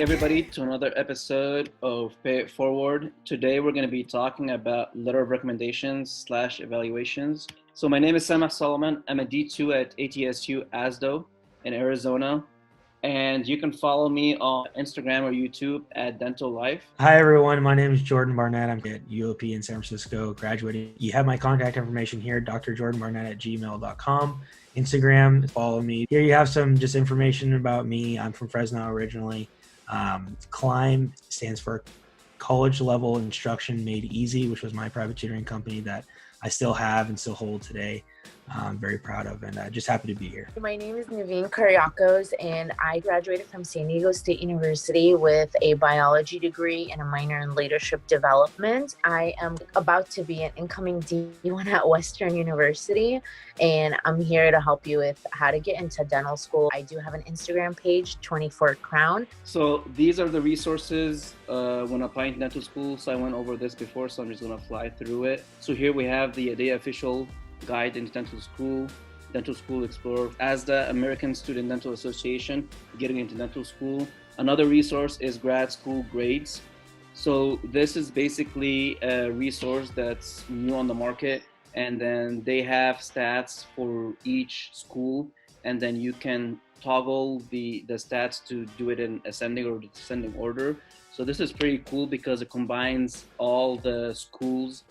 everybody to another episode of Pay It Forward. Today we're going to be talking about letter of recommendations / evaluations. So my name is Samah Solomon. I'm a D2 at ATSU ASDO in Arizona. And you can follow me on Instagram or YouTube at Dental Life. Hi, everyone. My name is Jordan Barnett. I'm at UOP in San Francisco, graduating. You have my contact information here, drjordanbarnett@gmail.com. Instagram, follow me. Here you have some just information about me. I'm from Fresno originally. CLIMB stands for College Level Instruction Made Easy, which was my private tutoring company that I still have and still hold today. I'm very proud of, and just happy to be here. My name is Naveen Karyakos, and I graduated from San Diego State University with a biology degree and a minor in leadership development. I am about to be an incoming D1 at Western University, and I'm here to help you with how to get into dental school. I do have an Instagram page, 24 Crown. So these are the resources when applying to dental school. So I went over this before, so I'm just going to fly through it. So here we have the ADA official guide into dental school explorer, ASDA, American Student Dental Association, getting into dental school. Another resource is grad school grades. So this is basically a resource that's new on the market, and then they have stats for each school, and then you can toggle the stats to do it in ascending or descending order. So this is pretty cool because it combines all the schools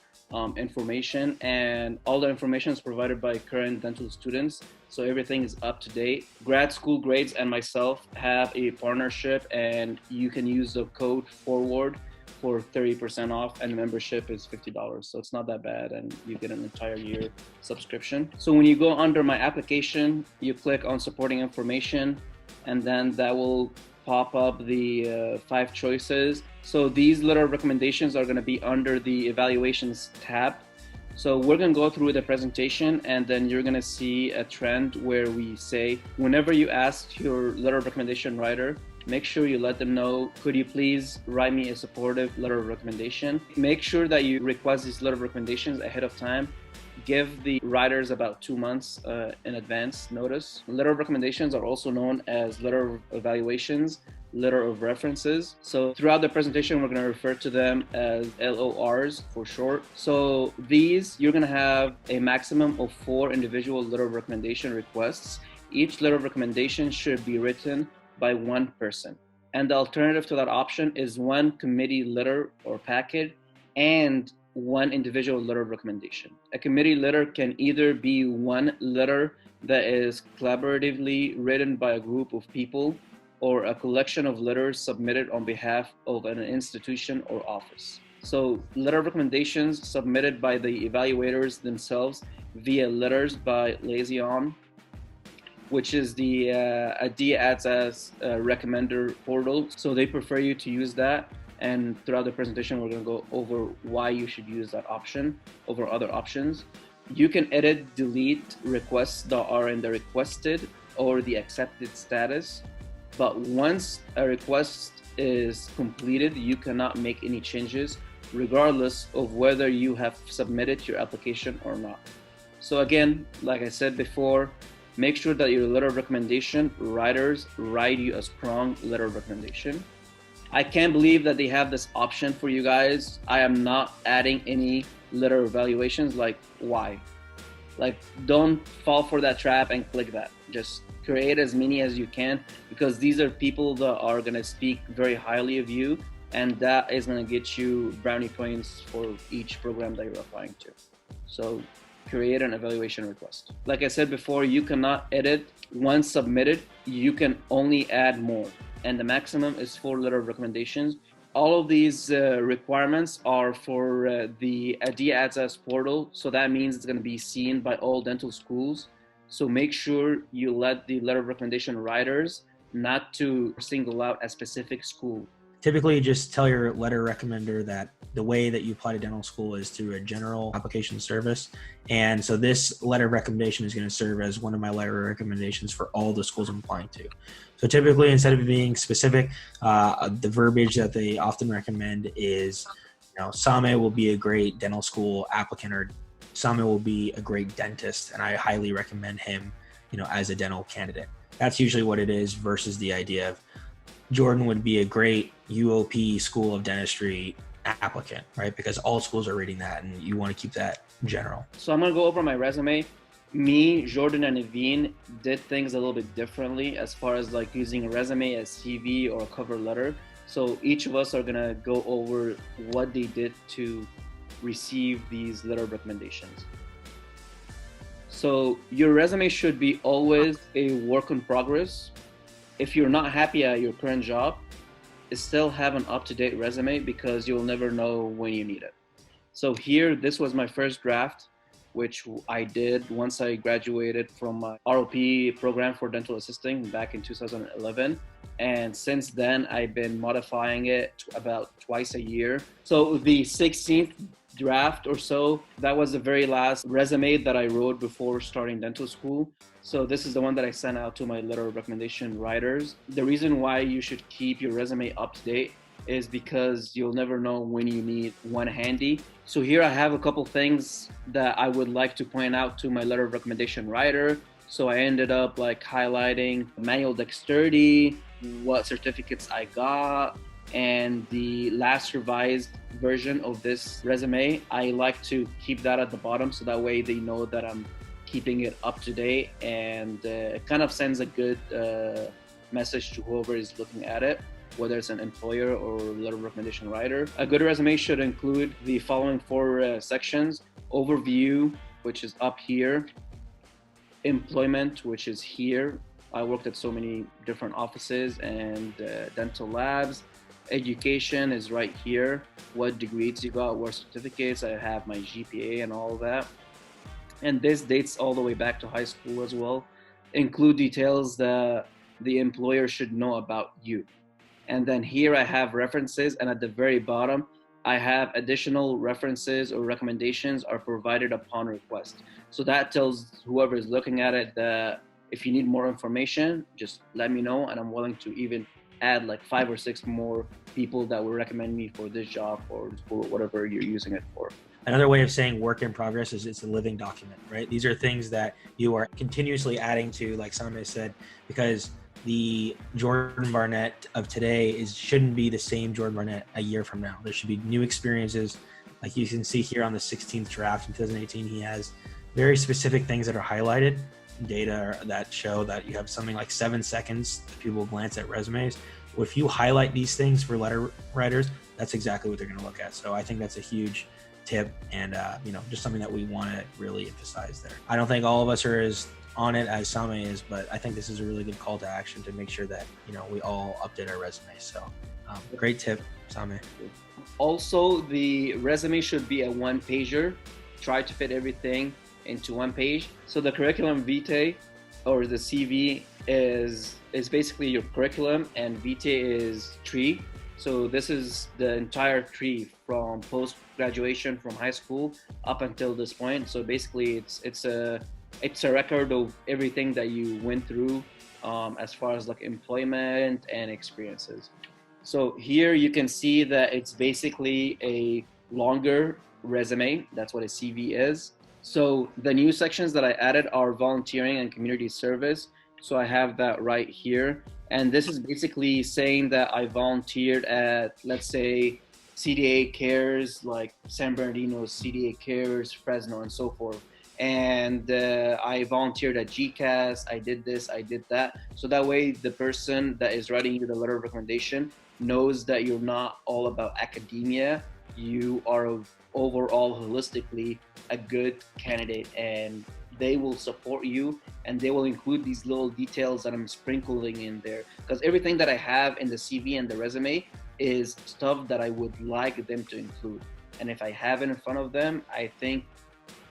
information, and all the information is provided by current dental students, so everything is up to date. Grad school grades and myself have a partnership, and you can use the code FORWARD for 30% off, and membership is $50, so it's not that bad, and you get an entire year subscription. So when you go under my application, you click on supporting information, and then that will pop up the 5 choices. So these letter of recommendations are going to be under the evaluations tab. So we're going to go through the presentation, and then you're going to see a trend where we say, whenever you ask your letter of recommendation writer, make sure you let them know, could you please write me a supportive letter of recommendation? Make sure that you request these letter of recommendations ahead of time. Give the writers about 2 months in advance notice. Letter of recommendations are also known as letter of evaluations, letter of references. So throughout the presentation, we're going to refer to them as LORs for short. So these, you're going to have a maximum of 4 individual letter of recommendation requests. Each letter of recommendation should be written by one person. And the alternative to that option is 1 committee letter or packet and 1 individual letter of recommendation. A committee letter can either be 1 letter that is collaboratively written by a group of people, or a collection of letters submitted on behalf of an institution or office. So letter of recommendations submitted by the evaluators themselves via letters by Liaison, which is the DADSAS recommender portal. So they prefer you to use that. And throughout the presentation, we're going to go over why you should use that option over other options. You can edit, delete requests that are in the requested or the accepted status. But once a request is completed, you cannot make any changes, regardless of whether you have submitted your application or not. So again, like I said before, make sure that your letter of recommendation writers write you a strong letter of recommendation. I can't believe that they have this option for you guys. I am not adding any letter evaluations. Like, why? Like, don't fall for that trap and click that. Just create as many as you can, because these are people that are going to speak very highly of you, and that is going to get you brownie points for each program that you're applying to. So create an evaluation request. Like I said before, you cannot edit. Once submitted, you can only add more, and the maximum is 4 letter of recommendations. All of these requirements are for the DADSAS portal, so that means it's going to be seen by all dental schools. So make sure you let the letter of recommendation writers not to single out a specific school. Typically, just tell your letter recommender that the way that you apply to dental school is through a general application service. And so this letter of recommendation is going to serve as one of my letter recommendations for all the schools I'm applying to. So typically, instead of being specific, the verbiage that they often recommend is, Same will be a great dental school applicant, or Same will be a great dentist, and I highly recommend him, as a dental candidate. That's usually what it is, versus the idea of Jordan would be a great UOP School of Dentistry applicant, right? Because all schools are reading that and you want to keep that general. So I'm going to go over my resume. Me, Jordan, and Naveen did things a little bit differently as far as like using a resume as CV or a cover letter. So each of us are going to go over what they did to receive these letter of recommendations. So your resume should be always a work in progress. If you're not happy at your current job, still have an up-to-date resume because you'll never know when you need it. So here, this was my first draft, which I did once I graduated from my ROP program for dental assisting back in 2011. And since then, I've been modifying it about twice a year. So the 16th draft or so, that was the very last resume that I wrote before starting dental school. So this is the one that I sent out to my letter of recommendation writers. The reason why you should keep your resume up to date is because you'll never know when you need one handy. So here I have a couple things that I would like to point out to my letter of recommendation writer. So I ended up like highlighting manual dexterity, what certificates I got, and the last revised version of this resume. I like to keep that at the bottom so that way they know that I'm keeping it up to date, and it kind of sends a good message to whoever is looking at it, whether it's an employer or letter of recommendation writer. A good resume should include the following four sections: overview, which is up here; employment, which is here. I worked at so many different offices and dental labs. Education is right here. What degrees you got, what certificates. I have my GPA and all of that. And this dates all the way back to high school as well. Include details that the employer should know about you. And then here I have references, and at the very bottom, I have additional references or recommendations are provided upon request. So that tells whoever is looking at it that if you need more information, just let me know, and I'm willing to even add like 5 or 6 more people that will recommend me for this job or for whatever you're using it for. Another way of saying work in progress is it's a living document, right? These are things that you are continuously adding to, like Sameh said, because the Jordan Barnett of today shouldn't be the same Jordan Barnett a year from now. There should be new experiences. Like you can see here on the 16th draft in 2018, he has very specific things that are highlighted, data that show that you have something like 7 seconds that people glance at resumes. Well, if you highlight these things for letter writers, that's exactly what they're going to look at. So I think that's a huge tip, and just something that we want to really emphasize there. I don't think all of us are as on it as Sameh is, but I think this is a really good call to action to make sure that we all update our resume. So great tip, Sameh. Also, the resume should be a one-pager. Try to fit everything into one page. So the curriculum vitae or the CV is basically your curriculum, and vitae is tree. So this is the entire tree from post-graduation from high school up until this point. So basically it's a record of everything that you went through as far as like employment and experiences. So here you can see that it's basically a longer resume. That's what a CV is. So the new sections that I added are volunteering and community service. So I have that right here. And this is basically saying that I volunteered at, let's say, CDA Cares, like San Bernardino, CDA Cares, Fresno, and so forth. And I volunteered at GCAS, I did this, I did that. So that way the person that is writing you the letter of recommendation knows that you're not all about academia. You are overall holistically a good candidate, and they will support you, and they will include these little details that I'm sprinkling in there, because everything that I have in the CV and the resume is stuff that I would like them to include. And if I have it in front of them, I think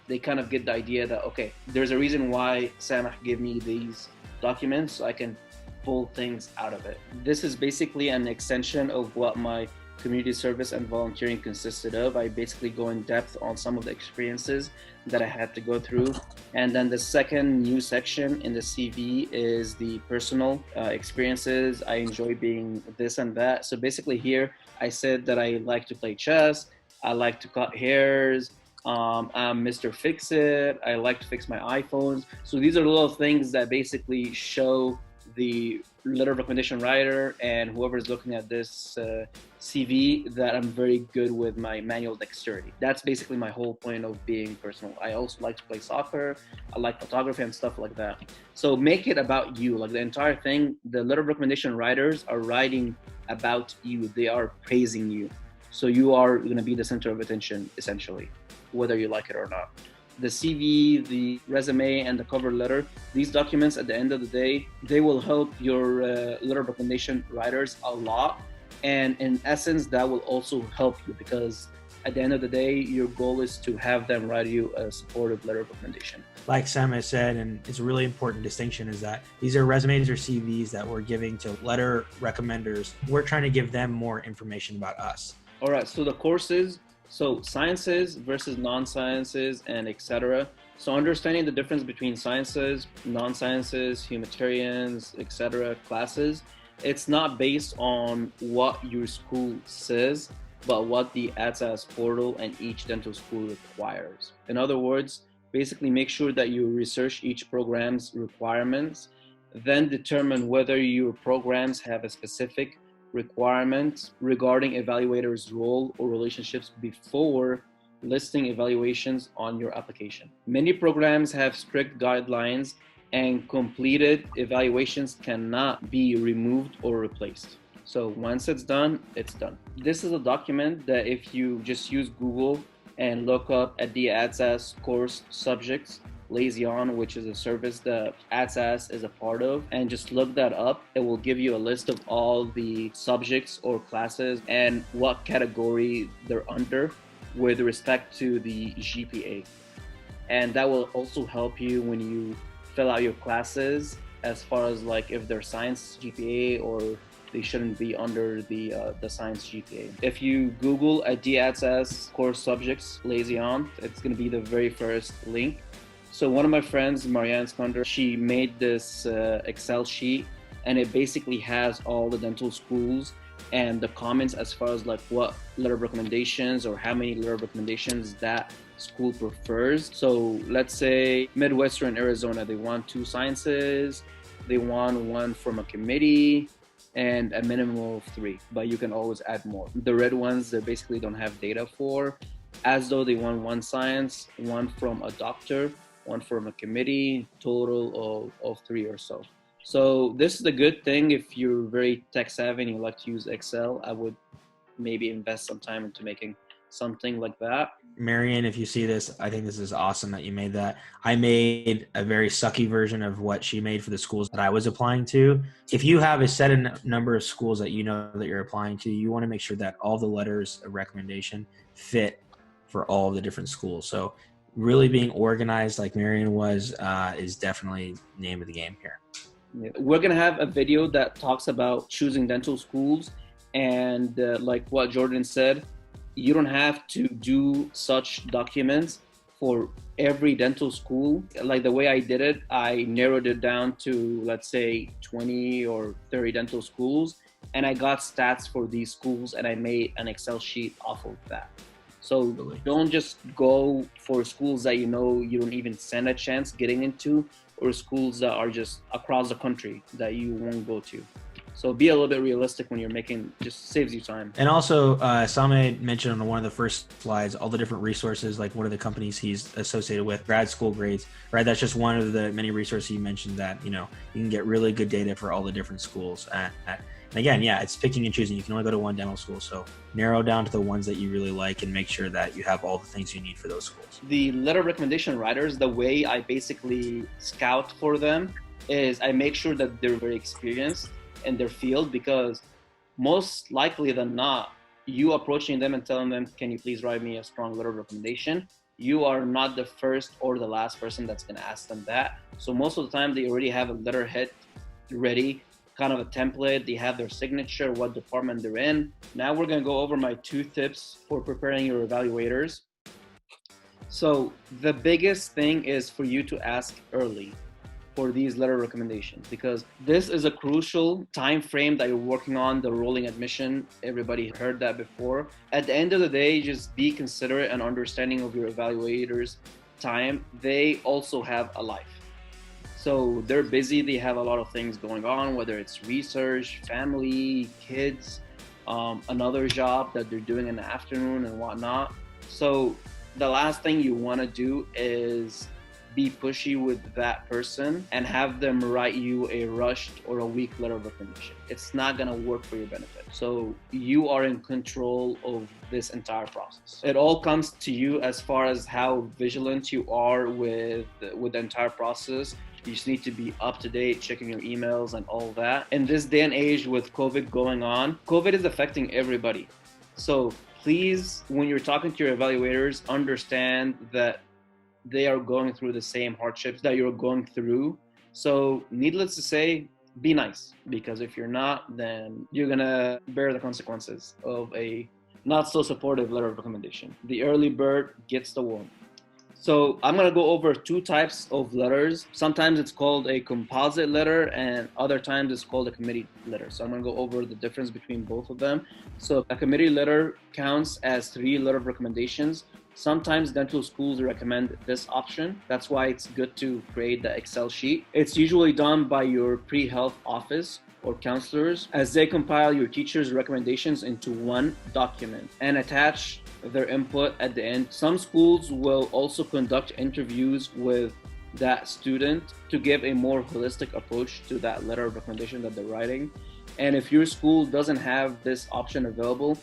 they kind of get the idea that, okay, there's a reason why Sameh gave me these documents, so I can pull things out of it. This is basically an extension of what my community service and volunteering consisted of. I basically go in depth on some of the experiences that I had to go through. And then the second new section in the CV is the personal experiences. I enjoy being this and that. So basically here, I said that I like to play chess, I like to cut hairs, I'm Mr. Fix-It, I like to fix my iPhones. So these are little things that basically show the letter of recommendation writer and whoever is looking at this CV that I'm very good with my manual dexterity. That's basically my whole point of being personal. I also like to play soccer. I like photography and stuff like that. So make it about you. Like the entire thing, the letter of recommendation writers are writing about you. They are praising you. So you are going to be the center of attention, essentially, whether you like it or not. The CV, the resume, and the cover letter, these documents at the end of the day, they will help your letter of recommendation writers a lot. And in essence, that will also help you because at the end of the day, your goal is to have them write you a supportive letter of recommendation. Like Sam has said, and it's a really important distinction, is that these are resumes or CVs that we're giving to letter recommenders. We're trying to give them more information about us. All right, so the courses, so sciences versus non-sciences and etc. So understanding the difference between sciences, non-sciences, humanitarians, etc. classes, it's not based on what your school says, but what the ATSAS portal and each dental school requires. In other words, basically make sure that you research each program's requirements, then determine whether your programs have a specific requirements regarding evaluators' role or relationships before listing evaluations on your application. Many programs have strict guidelines and completed evaluations cannot be removed or replaced. So once it's done, it's done. This is a document that if you just use Google and look up at the ATSAS course subjects, Lazion, which is a service that ATSAS is a part of, and just look that up. It will give you a list of all the subjects or classes and what category they're under with respect to the GPA. And that will also help you when you fill out your classes as far as like if they're science GPA or they shouldn't be under the science GPA. If you Google at ATSAS course subjects Lazion, it's going to be the very first link. So one of my friends, Marianne Skander, she made this Excel sheet and it basically has all the dental schools and the comments as far as like what letter of recommendations or how many letter of recommendations that school prefers. So let's say Midwestern Arizona, they want 2 sciences, they want 1 from a committee, and a minimum of 3, but you can always add more. The red ones, they basically don't have data for, as though they want 1 science, 1 from a doctor, 1 from a committee, total of 3 or so. So this is the good thing. If you're very tech savvy and you like to use Excel, I would maybe invest some time into making something like that. Marianne, if you see this, I think this is awesome that you made that. I made a very sucky version of what she made for the schools that I was applying to. If you have a set number of schools that you know that you're applying to, you want to make sure that all the letters of recommendation fit for all of the different schools. So really being organized like Marianne was is definitely the name of the game here. Yeah. We're going to have a video that talks about choosing dental schools and like what Jordan said, you don't have to do such documents for every dental school. Like the way I did it, I narrowed it down to, let's say, 20 or 30 dental schools, and I got stats for these schools, and I made an Excel sheet off of that. So don't just go for schools that you know you don't even stand a chance getting into, or schools that are just across the country that you won't go to. So be a little bit realistic when you're making, just saves you time. And also, Same mentioned on one of the first slides, all the different resources, like one of the companies he's associated with, grad school grades, right? That's just one of the many resources you mentioned that, you know, you can get really good data for all the different schools. And again, yeah, it's picking and choosing. You can only go to one dental school. So narrow down to the ones that you really like and make sure that you have all the things you need for those schools. The letter of recommendation writers, the way I basically scout for them is I make sure that they're very experienced in their field, because most likely than not, you approaching them and telling them, can you please write me a strong letter of recommendation? You are not the first or the last person that's going to ask them that. So most of the time they already have a letterhead ready, kind of a template. They have their signature, what department they're in. Now we're going to go over my 2 tips for preparing your evaluators. So the biggest thing is for you to ask early for these letter recommendations, because this is a crucial time frame that you're working on, the rolling admission. Everybody heard that before. At the end of the day, just be considerate and understanding of your evaluators' time. They also have a life. So they're busy, they have a lot of things going on, whether it's research, family, kids, another job that they're doing in the afternoon and whatnot. So the last thing you want to do is be pushy with that person and have them write you a rushed or a weak letter of recommendation. It's not going to work for your benefit. So you are in control of this entire process. It all comes to you as far as how vigilant you are with the entire process. You just need to be up to date, checking your emails and all that. In this day and age with COVID going on, COVID is affecting everybody. So please, when you're talking to your evaluators, understand that they are going through the same hardships that you're going through. So needless to say, be nice, because if you're not, then you're gonna bear the consequences of a not so supportive letter of recommendation. The early bird gets the worm. So I'm gonna go over two types of letters. Sometimes it's called a composite letter and other times it's called a committee letter. So I'm gonna go over the difference between both of them. So a committee letter counts as 3 letter of recommendations. Sometimes dental schools recommend this option. That's why it's good to create the Excel sheet. It's usually done by your pre-health office or counselors as they compile your teacher's recommendations into one document and attach their input at the end. Some schools will also conduct interviews with that student to give a more holistic approach to that letter of recommendation that they're writing. And if your school doesn't have this option available,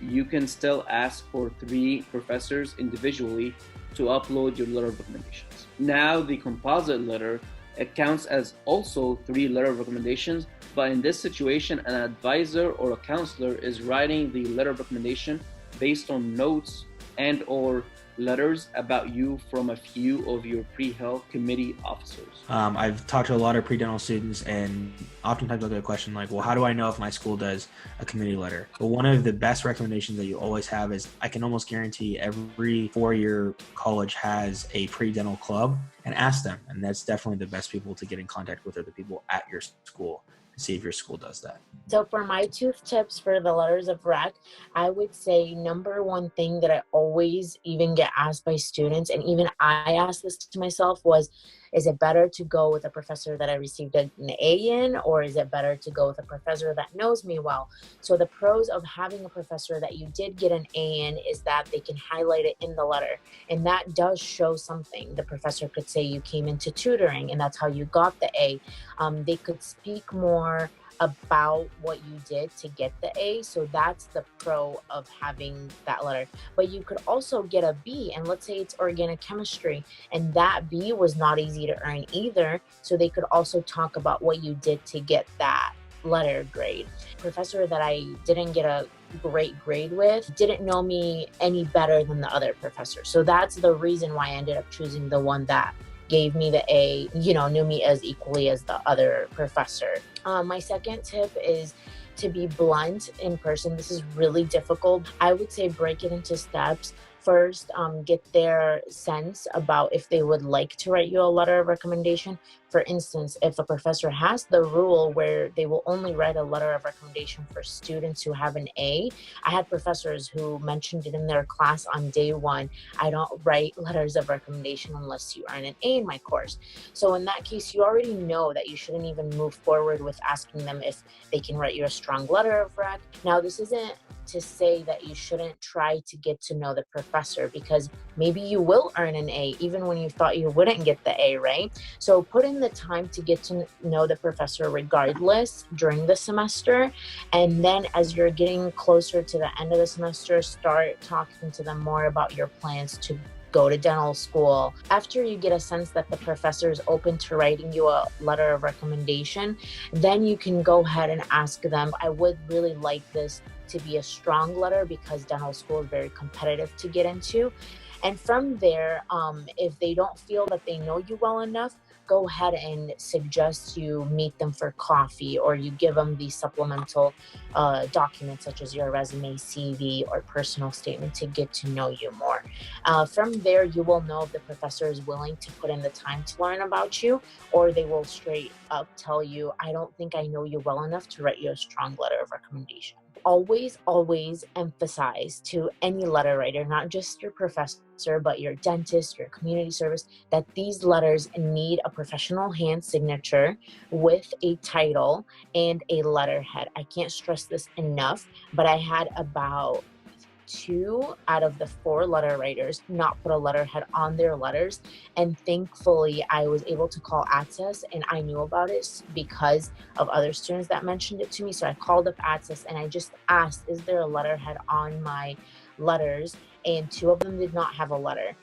you can still ask for 3 professors individually to upload your letter of recommendations. Now the composite letter, it counts as also 3 letter of recommendations, but in this situation, an advisor or a counselor is writing the letter of recommendation based on notes and or letters about you from a few of your pre-health committee officers. I've talked to a lot of pre-dental students, and oftentimes I'll get a question like, well, how do I know if my school does a committee letter? But one of the best recommendations that you always have is I can almost guarantee every 4-year college has a pre-dental club, and ask them. And that's definitely the best people to get in contact with are the people at your school. See if your school does that. So for my 2 tips for the letters of rec, I would say number one thing that I always even get asked by students, and even I asked this to myself, was, is it better to go with a professor that I received an A in, or is it better to go with a professor that knows me well? So the pros of having a professor that you did get an A in is that they can highlight it in the letter. And that does show something. The professor could say you came into tutoring and that's how you got the A. They could speak more about what you did to get the A. So that's the pro of having that letter. But you could also get a B, and let's say it's organic chemistry, and that B was not easy to earn either. So they could also talk about what you did to get that letter grade. Professor that I didn't get a great grade with didn't know me any better than the other professor. So that's the reason why I ended up choosing the one that gave me the A, knew me as equally as the other professor. My second tip is to be blunt in person. This is really difficult. I would say break it into steps. First, get their sense about if they would like to write you a letter of recommendation. For instance, if a professor has the rule where they will only write a letter of recommendation for students who have an A, I had professors who mentioned it in their class on day 1. I don't write letters of recommendation unless you earn an A in my course. So in that case, you already know that you shouldn't even move forward with asking them if they can write you a strong letter of rec. Now, this isn't to say that you shouldn't try to get to know the professor, because maybe you will earn an A even when you thought you wouldn't get the A, right? So put in the time to get to know the professor regardless during the semester. And then as you're getting closer to the end of the semester, start talking to them more about your plans to go to dental school. After you get a sense that the professor is open to writing you a letter of recommendation, then you can go ahead and ask them, I would really like this to be a strong letter because dental school is very competitive to get into. And from there, if they don't feel that they know you well enough, go ahead and suggest you meet them for coffee, or you give them the supplemental documents such as your resume, CV, or personal statement to get to know you more. From there, you will know if the professor is willing to put in the time to learn about you, or they will straight up tell you, I don't think I know you well enough to write you a strong letter of recommendation. always emphasize to any letter writer, not just your professor, but your dentist, your community service, that these letters need a professional hand signature with a title and a letterhead. I can't stress this enough, but I had about 2 out of the 4 letter writers not put a letterhead on their letters, and thankfully I was able to call ATSAS, and I knew about it because of other students that mentioned it to me. So I called up ATSAS and I just asked, is there a letterhead on my letters? And 2 of them did not have a letter.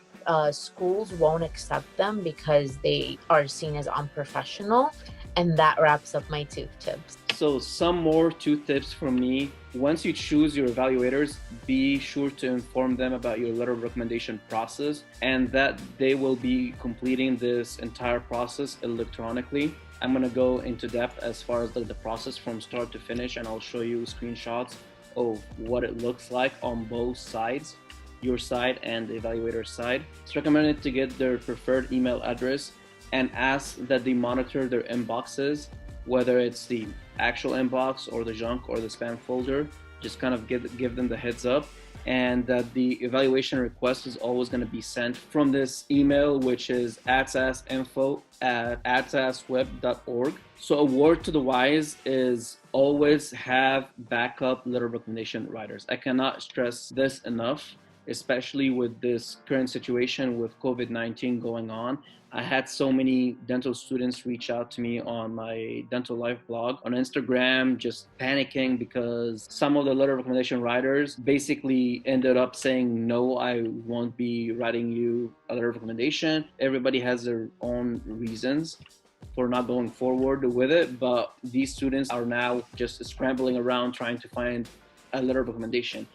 Schools won't accept them because they are seen as unprofessional. And that wraps up my tooth tips. So some more tooth tips from me. Once you choose your evaluators, be sure to inform them about your letter of recommendation process and that they will be completing this entire process electronically. I'm going to go into depth as far as the process from start to finish, and I'll show you screenshots of what it looks like on both sides, your side and the evaluator's side. It's recommended to get their preferred email address and ask that they monitor their inboxes, whether it's the actual inbox or the junk or the spam folder. Just kind of give them the heads up, and that the evaluation request is always going to be sent from this email, which is atsasinfo@atsasweb.org. So a word to the wise is always have backup letter of recommendation writers. I cannot stress this enough, especially with this current situation with COVID-19 going on. I had so many dental students reach out to me on my Dental Life blog on Instagram, just panicking because some of the letter of recommendation writers basically ended up saying, no, I won't be writing you a letter of recommendation. Everybody has their own reasons for not going forward with it, but these students are now just scrambling around trying to find a letter of recommendation.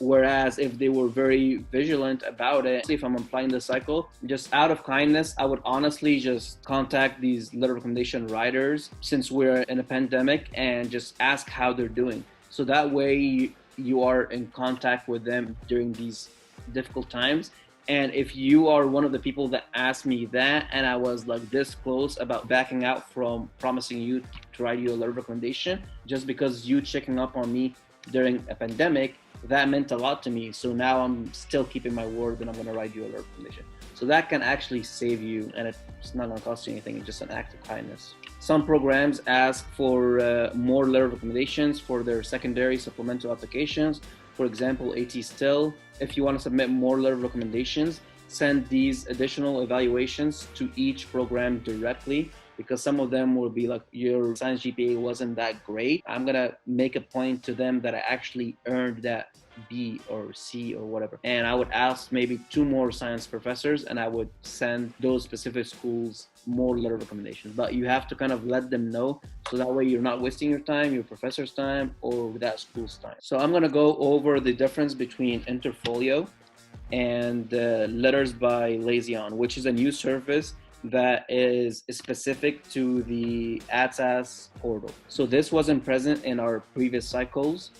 Whereas if they were very vigilant about it, if I'm applying the cycle, just out of kindness, I would honestly just contact these letter recommendation writers since we're in a pandemic and just ask how they're doing. So that way you are in contact with them during these difficult times. And if you are one of the people that asked me that, and I was like this close about backing out from promising you to write you a letter of recommendation, just because you checking up on me during a pandemic, that meant a lot to me. So now I'm still keeping my word and I'm going to write you a letter of recommendation. So that can actually save you, and it's not going to cost you anything. It's just an act of kindness. Some programs ask for more letter of recommendations for their secondary supplemental applications. For example, AT-STIL. If you want to submit more letter of recommendations, send these additional evaluations to each program directly, because some of them will be like, your science GPA wasn't that great. I'm gonna make a point to them that I actually earned that B or C or whatever. And I would ask maybe 2 more science professors, and I would send those specific schools more letter recommendations. But you have to kind of let them know, so that way you're not wasting your time, your professor's time, or that school's time. So I'm gonna go over the difference between Interfolio and Letters by Lazion, which is a new service that is specific to the ATSAS portal. So this wasn't present in our previous cycles.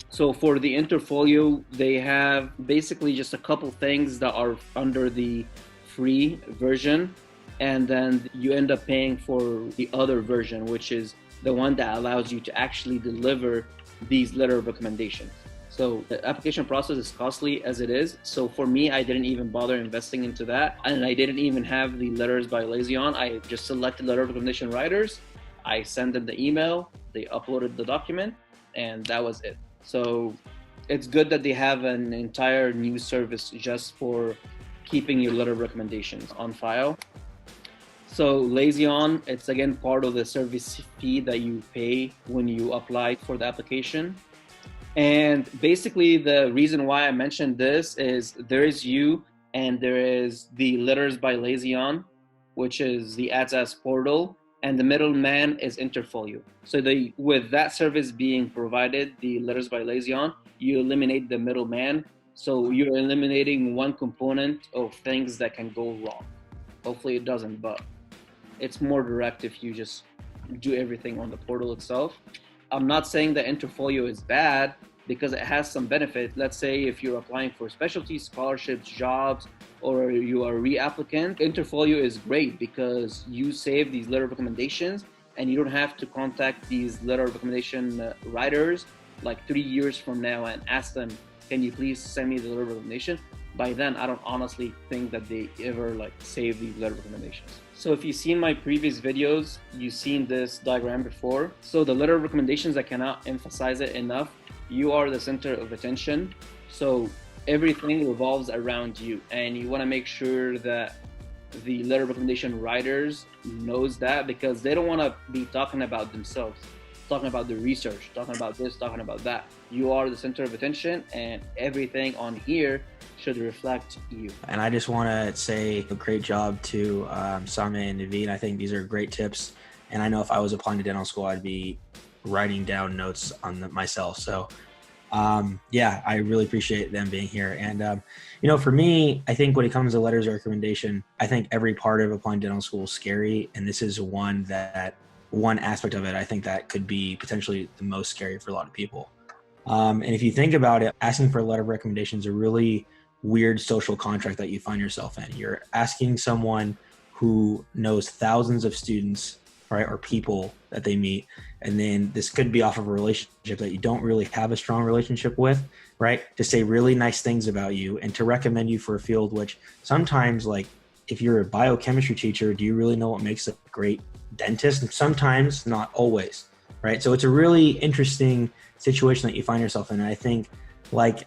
So for the Interfolio, they have basically just a couple things that are under the free version, and then you end up paying for the other version, which is the one that allows you to actually deliver these letter of recommendations. So the application process is costly as it is. So for me, I didn't even bother investing into that. And I didn't even have the Letters by Lazion. I just selected letter of recommendation writers. I sent them the email, they uploaded the document, and that was it. So it's good that they have an entire new service just for keeping your letter of recommendations on file. So Lazion, it's again part of the service fee that you pay when you apply for the application. And basically the reason why I mentioned this is there is you and there is the Letters by Lazion, which is the ATSAS portal, and the middleman is Interfolio. So with that service being provided, the Letters by Lazion, you eliminate the middleman. So you're eliminating one component of things that can go wrong. Hopefully it doesn't, but it's more direct if you just do everything on the portal itself. I'm not saying that Interfolio is bad, because it has some benefit. Let's say if you're applying for specialty scholarships, jobs, or you are a reapplicant, Interfolio is great because you save these letter of recommendations and you don't have to contact these letter of recommendation writers like 3 years from now and ask them, can you please send me the letter of recommendation? By then, I don't honestly think that they ever like save these letter recommendations. So if you've seen my previous videos, you've seen this diagram before. So the letter of recommendations, I cannot emphasize it enough. You are the center of attention. So everything revolves around you, and you want to make sure that the letter of recommendation writers knows that, because they don't want to be talking about themselves, talking about the research, talking about this, talking about that. You are the center of attention, and everything on here should reflect you. And I just want to say a great job to Sameh and Naveen. I think these are great tips. And I know if I was applying to dental school, I'd be writing down notes on them myself. So yeah, I really appreciate them being here. And, you know, for me, I think when it comes to letters of recommendation, I think every part of applying to dental school is scary. And this is one aspect of it, I think that could be potentially the most scary for a lot of people. And if you think about it, asking for a letter of recommendation is a really weird social contract that you find yourself in. You're asking someone who knows thousands of students, right, or people that they meet, and then this could be off of a relationship that you don't really have a strong relationship with, right, to say really nice things about you and to recommend you for a field, which sometimes, like, if you're a biochemistry teacher, do you really know what makes a great dentist? And sometimes, not always, right? So it's a really interesting situation that you find yourself in. And I think, like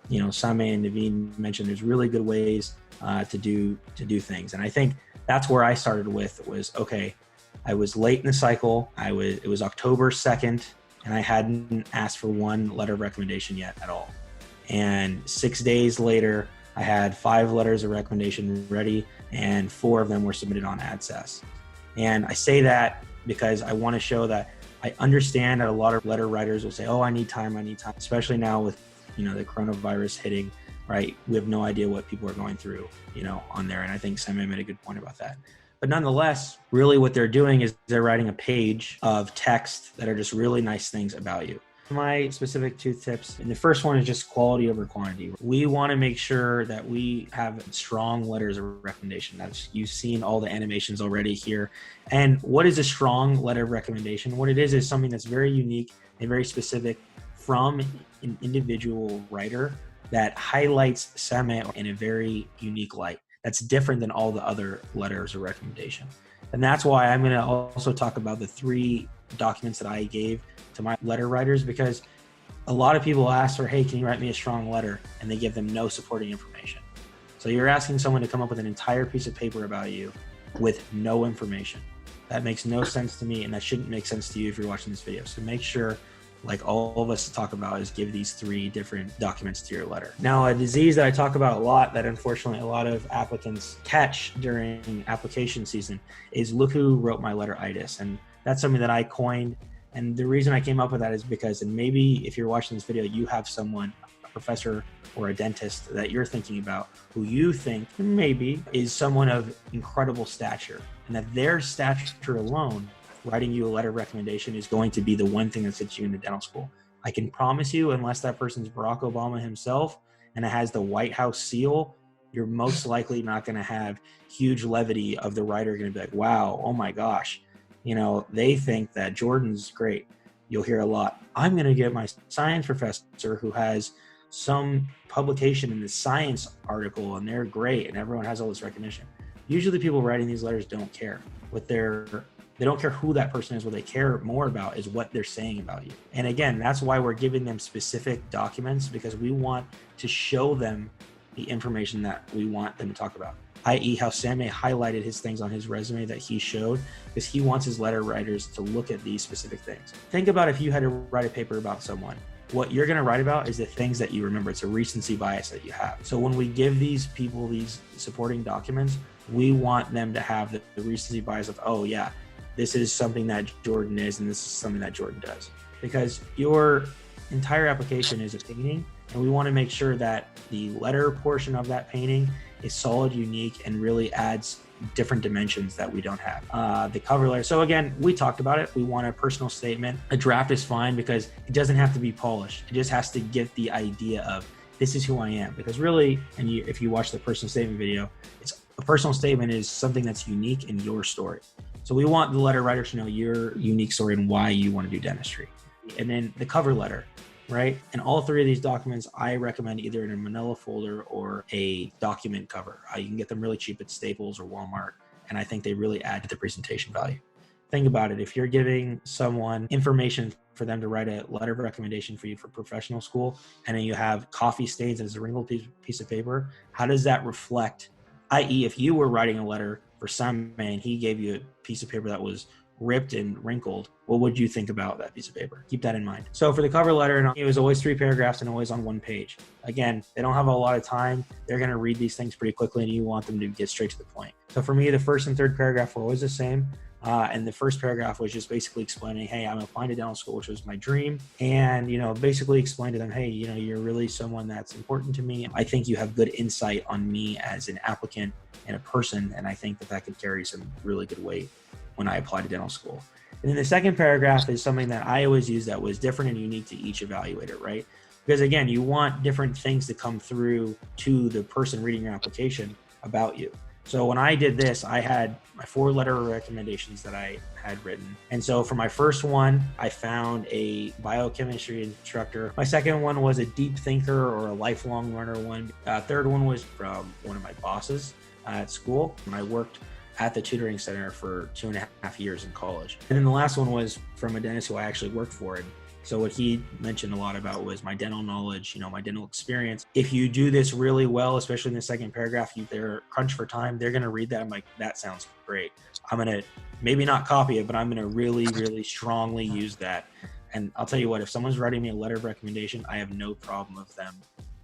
you know, Sameh and Naveen mentioned, there's really good ways to do things. And I think that's where I started with was, okay, I was late in the cycle. It was October 2nd, and I hadn't asked for one letter of recommendation yet at all. And 6 days later, I had 5 letters of recommendation ready, and 4 of them were submitted on AdSess. And I say that because I want to show that I understand that a lot of letter writers will say, oh, I need time, especially now with, you know, the coronavirus hitting, right? We have no idea what people are going through, you know, on there. And I think Sameh made a good point about that. But nonetheless, really what they're doing is they're writing a page of text that are just really nice things about you. My specific 2 tips, and the first one is just quality over quantity. We want to make sure that we have strong letters of recommendation. You've seen all the animations already here. And what is a strong letter of recommendation? What it is something that's very unique and very specific from an individual writer that highlights Sameh in a very unique light. That's different than all the other letters of recommendation. And that's why I'm going to also talk about the 3 documents that I gave to my letter writers, because a lot of people ask for, hey, can you write me a strong letter? And they give them no supporting information. So you're asking someone to come up with an entire piece of paper about you with no information. That makes no sense to me, and that shouldn't make sense to you if you're watching this video. So make sure, like all of us talk about, is give these 3 different documents to your letter. Now, a disease that I talk about a lot that unfortunately a lot of applicants catch during application season is look who wrote my letter-itis. And that's something that I coined. And the reason I came up with that is because, and maybe if you're watching this video, you have someone, a professor or a dentist that you're thinking about who you think maybe is someone of incredible stature, and that their stature alone, writing you a letter of recommendation, is going to be the one thing that sets you into dental school. I can promise you, unless that person's Barack Obama himself and it has the White House seal, you're most likely not going to have huge levity of the writer going to be like, wow, oh my gosh, you know, they think that Jordan's great. You'll hear a lot, I'm going to get my science professor who has some publication in the science article and they're great and everyone has all this recognition. Usually people writing these letters don't care they don't care who that person is. What they care more about is what they're saying about you. And again, that's why we're giving them specific documents, because we want to show them the information that we want them to talk about, i.e. how Sameh highlighted his things on his resume that he showed, because he wants his letter writers to look at these specific things. Think about if you had to write a paper about someone. What you're going to write about is the things that you remember. It's a recency bias that you have. So when we give these people these supporting documents, we want them to have the recency bias of, oh yeah, this is something that Jordan is, and this is something that Jordan does. Because your entire application is a painting, and we want to make sure that the letter portion of that painting is solid, unique, and really adds different dimensions that we don't have. The cover letter. So again, we talked about it. We want a personal statement. A draft is fine because it doesn't have to be polished. It just has to get the idea of, this is who I am. Because really, and if you watch the personal statement video, a personal statement is something that's unique in your story. So we want the letter writer to know your unique story and why you want to do dentistry. And then the cover letter. right? And all three of these documents, I recommend either in a manila folder or a document cover. You can get them really cheap at Staples or Walmart, and I think they really add to the presentation value. Think about it. If you're giving someone information for them to write a letter of recommendation for you for professional school, and then you have coffee stains as a wrinkled piece of paper, how does that reflect? I.e., if you were writing a letter for some man, he gave you a piece of paper that was ripped and wrinkled, what would you think about that piece of paper? Keep that in mind. So for the cover letter, it was always 3 paragraphs and always on 1 page. Again, they don't have a lot of time. They're going to read these things pretty quickly, and you want them to get straight to the point. So for me, the first and third paragraph were always the same. And the first paragraph was just basically explaining, hey, I'm applying to dental school, which was my dream. And, basically explain to them, hey, you're really someone that's important to me. I think you have good insight on me as an applicant and a person. And I think that could carry some really good weight when I apply to dental school. And then the second paragraph is something that I always use that was different and unique to each evaluator, right? Because again, you want different things to come through to the person reading your application about you. So when I did this, I had my 4 letter of recommendations that I had written. And so for my first one, I found a biochemistry instructor. My second one was a deep thinker or a lifelong learner one. Third one was from one of my bosses at school. And I worked at the tutoring center for 2.5 years in college. And then the last one was from a dentist who I actually worked for. And so what he mentioned a lot about was my dental knowledge, my dental experience. If you do this really well, especially in the second paragraph, they're crunched for time, they're going to read that. I'm like, that sounds great. I'm going to maybe not copy it, but I'm going to really, really strongly use that. And I'll tell you what, if someone's writing me a letter of recommendation, I have no problem with them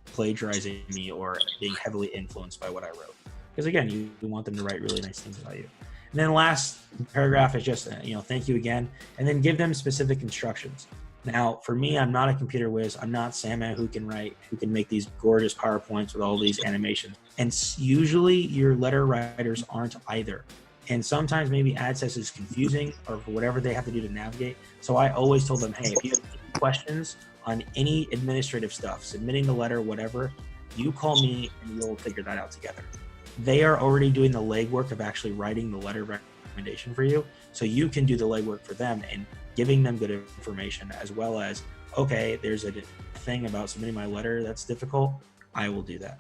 plagiarizing me or being heavily influenced by what I wrote. Because again, you want them to write really nice things about you. And then last paragraph is just, thank you again. And then give them specific instructions. Now, for me, I'm not a computer whiz. I'm not Sam who can make these gorgeous PowerPoints with all these animations. And usually your letter writers aren't either. And sometimes maybe AdSess is confusing or whatever they have to do to navigate. So I always told them, hey, if you have any questions on any administrative stuff, submitting the letter, whatever, you call me and we'll figure that out together. They are already doing the legwork of actually writing the letter of recommendation for you. So you can do the legwork for them and giving them good information, as well as, okay, there's a thing about submitting my letter that's difficult. I will do that.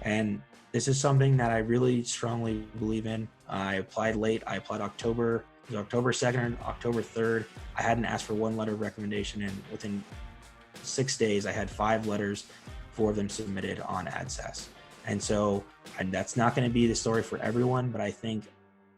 And this is something that I really strongly believe in. I applied late. I applied October 2nd, October 3rd. I hadn't asked for 1 letter of recommendation, and within 6 days, I had 5 letters, 4 of them submitted on AdSess. And so, and that's not going to be the story for everyone, but I think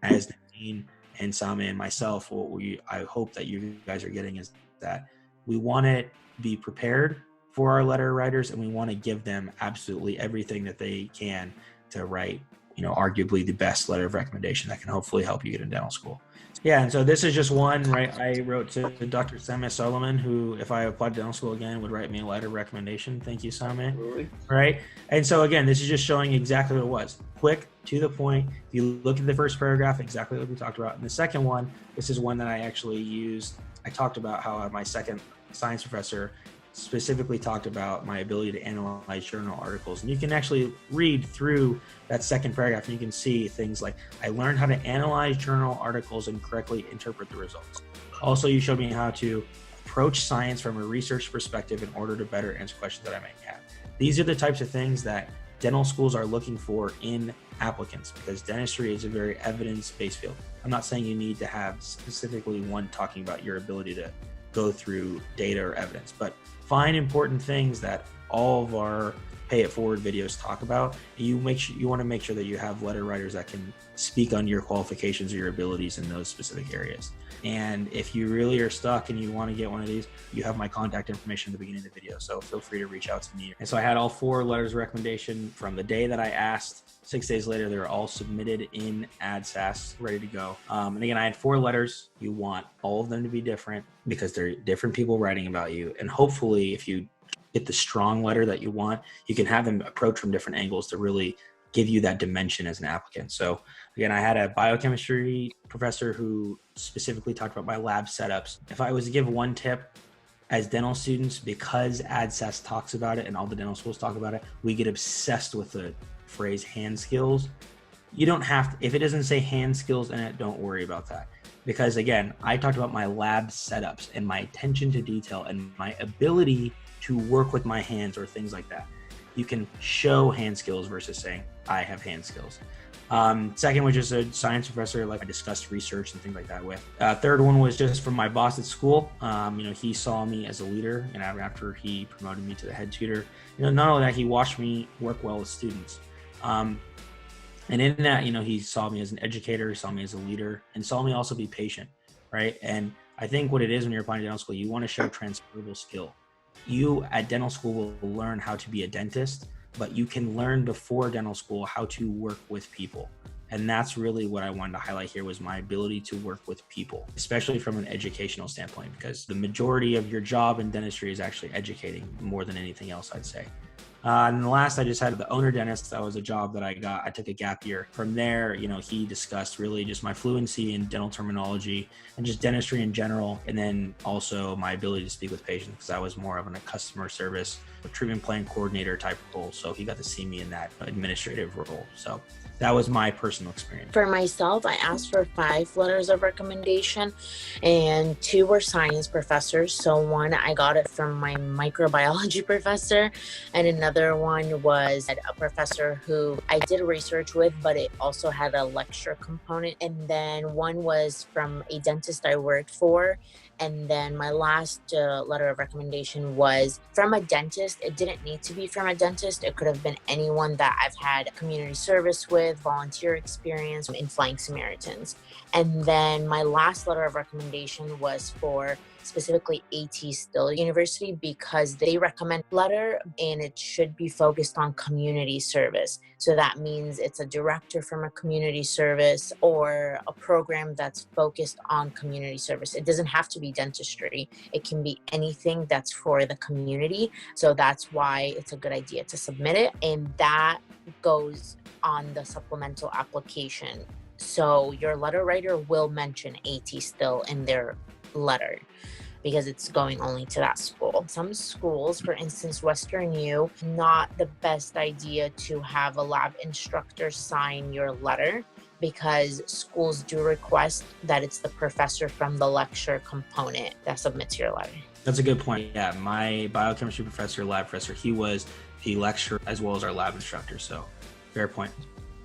as Nadine and Sami and myself, I hope that you guys are getting is that we want to be prepared for our letter writers, and we want to give them absolutely everything that they can to write, arguably the best letter of recommendation that can hopefully help you get in dental school. Yeah, and so this is just one, right? I wrote to Dr. Sami Solomon, who, if I applied to dental school again, would write me a letter of recommendation. Thank you, Sami. Absolutely. Right? And so again, this is just showing exactly what it was. Quick, to the point. If you look at the first paragraph, exactly what we talked about. And the second one, this is one that I actually used. I talked about how my second science professor specifically talked about my ability to analyze journal articles. And you can actually read through that second paragraph and you can see things like, I learned how to analyze journal articles and correctly interpret the results. Also, you showed me how to approach science from a research perspective in order to better answer questions that I may have. These are the types of things that dental schools are looking for in applicants, because dentistry is a very evidence-based field. I'm not saying you need to have specifically one talking about your ability to go through data or evidence, but find important things that all of our Pay It Forward videos talk about. You want to make sure that you have letter writers that can speak on your qualifications or your abilities in those specific areas. And if you really are stuck and you want to get one of these, you have my contact information at the beginning of the video. So feel free to reach out to me. And so I had all 4 letters of recommendation from the day that I asked. 6 days later, they were all submitted in AdSess, ready to go. And again, I had 4 letters. You want all of them to be different because they're different people writing about you. And hopefully, if you get the strong letter that you want, you can have them approach from different angles to really give you that dimension as an applicant. So again, I had a biochemistry professor who specifically talked about my lab setups. If I was to give one tip, as dental students, because AdSess talks about it and all the dental schools talk about it, we get obsessed with the phrase hand skills. You don't have to, if it doesn't say hand skills in it, don't worry about that. Because again, I talked about my lab setups and my attention to detail and my ability to work with my hands or things like that. You can show hand skills versus saying, I have hand skills. Second was just a science professor, like I discussed research and things like that with. Third one was just from my boss at school. He saw me as a leader, and after he promoted me to the head tutor, not only that, he watched me work well with students. And in that, he saw me as an educator, he saw me as a leader, and saw me also be patient, right? And I think what it is when you're applying to dental school, you want to show transferable skill. You at dental school will learn how to be a dentist, but you can learn before dental school how to work with people. And that's really what I wanted to highlight here, was my ability to work with people, especially from an educational standpoint, because the majority of your job in dentistry is actually educating more than anything else, I'd say. And the last, I just had the owner dentist. That was a job that I got. I took a gap year. From there, he discussed really just my fluency in dental terminology and just dentistry in general. And then also my ability to speak with patients, because I was more of a customer service, a treatment plan coordinator type role. So he got to see me in that administrative role. So that was my personal experience. For myself, I asked for 5 letters of recommendation, and 2 were science professors. So one, I got it from my microbiology professor, and another one was a professor who I did research with, but it also had a lecture component. And then one was from a dentist I worked for. And then my last letter of recommendation was from a dentist. It didn't need to be from a dentist. It could have been anyone that I've had community service with, volunteer experience in Flying Samaritans. And then my last letter of recommendation was for specifically AT Still University, because they recommend letter and it should be focused on community service. So that means it's a director from a community service or a program that's focused on community service. It doesn't have to be dentistry. It can be anything that's for the community. So that's why it's a good idea to submit it. And that goes on the supplemental application. So your letter writer will mention AT Still in their letter, because it's going only to that school. Some schools, for instance, Western U, not the best idea to have a lab instructor sign your letter, because schools do request that it's the professor from the lecture component that submits your letter. That's a good point. Yeah, my biochemistry professor, lab professor, he was a lecturer as well as our lab instructor. So fair point.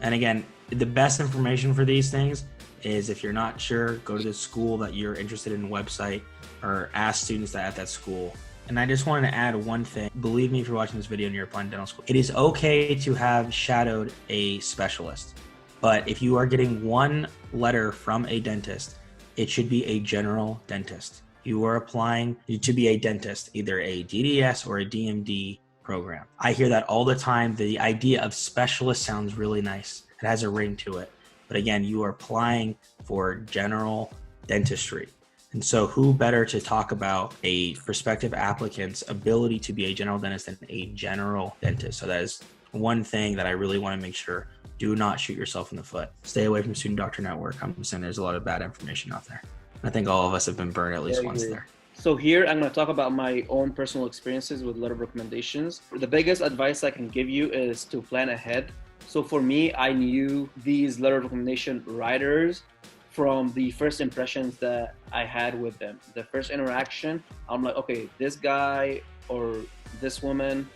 And again, the best information for these things is, if you're not sure, go to the school that you're interested in website, or ask students that at that school. And I just wanted to add one thing. Believe me, if you're watching this video and you're applying to dental school, it is okay to have shadowed a specialist. But if you are getting one letter from a dentist, it should be a general dentist. You are applying to be a dentist, either a DDS or a DMD program. I hear that all the time. The idea of specialist sounds really nice. It has a ring to it. But again, you are applying for general dentistry. And so who better to talk about a prospective applicant's ability to be a general dentist than a general dentist? So that is one thing that I really want to make sure. Do not shoot yourself in the foot. Stay away from Student Doctor Network. I'm saying there's a lot of bad information out there. I think all of us have been burned at least once there. So here I'm going to talk about my own personal experiences with letter of recommendations. The biggest advice I can give you is to plan ahead. So for me, I knew these letter of recommendation writers from the first impressions that I had with them. The first interaction, I'm like, okay, this guy or this woman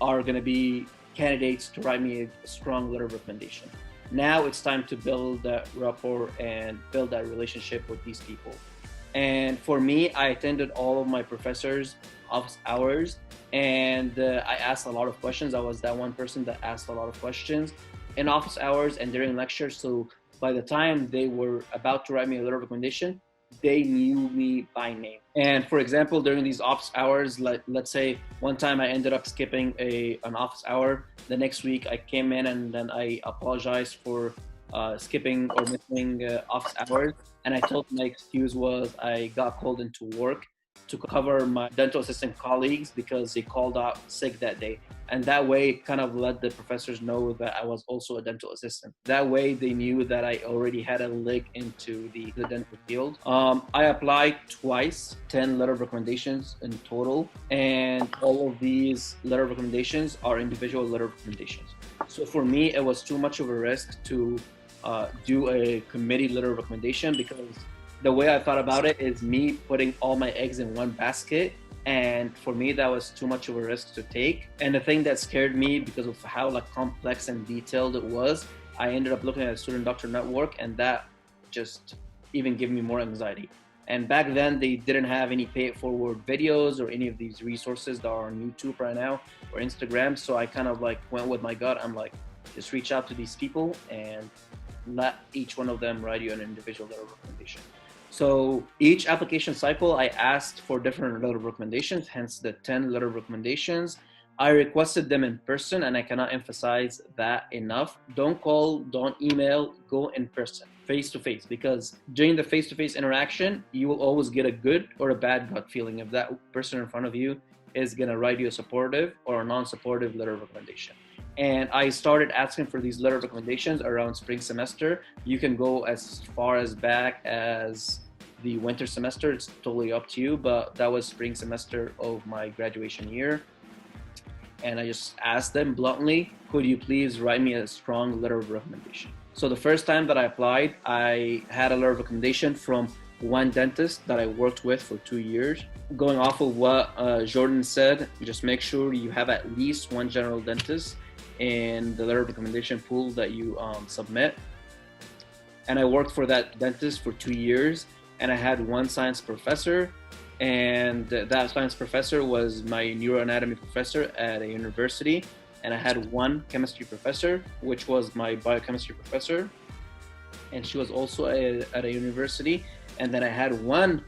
are going to be candidates to write me a strong letter of recommendation. Now it's time to build that rapport and build that relationship with these people. And for me, I attended all of my professors' office hours, and I asked a lot of questions. I was that one person that asked a lot of questions in office hours and during lectures. So by the time they were about to write me a letter of recommendation, they knew me by name. And for example, during these office hours, let's say one time I ended up skipping an office hour. The next week I came in and then I apologized for skipping or missing office hours. And I told my excuse was I got called into work to cover my dental assistant colleagues because they called out sick that day. And that way kind of let the professors know that I was also a dental assistant. That way they knew that I already had a leg into the dental field. I applied twice, 10 letter of recommendations in total. And all of these letter of recommendations are individual letter of recommendations. So for me, it was too much of a risk to do a committee letter of recommendation, because the way I thought about it is me putting all my eggs in one basket And for me, that was too much of a risk to take. And the thing that scared me because of how like complex and detailed it was, I ended up looking at a student doctor network, and that just even gave me more anxiety. And back then they didn't have any pay it forward videos or any of these resources that are on YouTube right now or Instagram. So I kind of like went with my gut. I'm like, just reach out to these people and let each one of them write you an individual letter of recommendation. So each application cycle, I asked for different letter of recommendations, hence the 10 letter of recommendations. I requested them in person, and I cannot emphasize that enough. Don't call, don't email, go in person, face to face, because during the face to face interaction, you will always get a good or a bad gut feeling if that person in front of you is going to write you a supportive or a non-supportive letter of recommendation. And I started asking for these letter of recommendations around spring semester. You can go as far as back as the winter semester. It's totally up to you, but that was spring semester of my graduation year. And I just asked them bluntly, could you please write me a strong letter of recommendation? So the first time that I applied, I had a letter of recommendation from one dentist that I worked with for 2 years. Going off of what Jordan said, just make sure you have at least one general dentist in the letter of recommendation pool that you submit. And I worked for that dentist for 2 years, and I had one science professor, and that science professor was my neuroanatomy professor at a university. And I had one chemistry professor, which was my biochemistry professor, and she was also at a university. And then I had one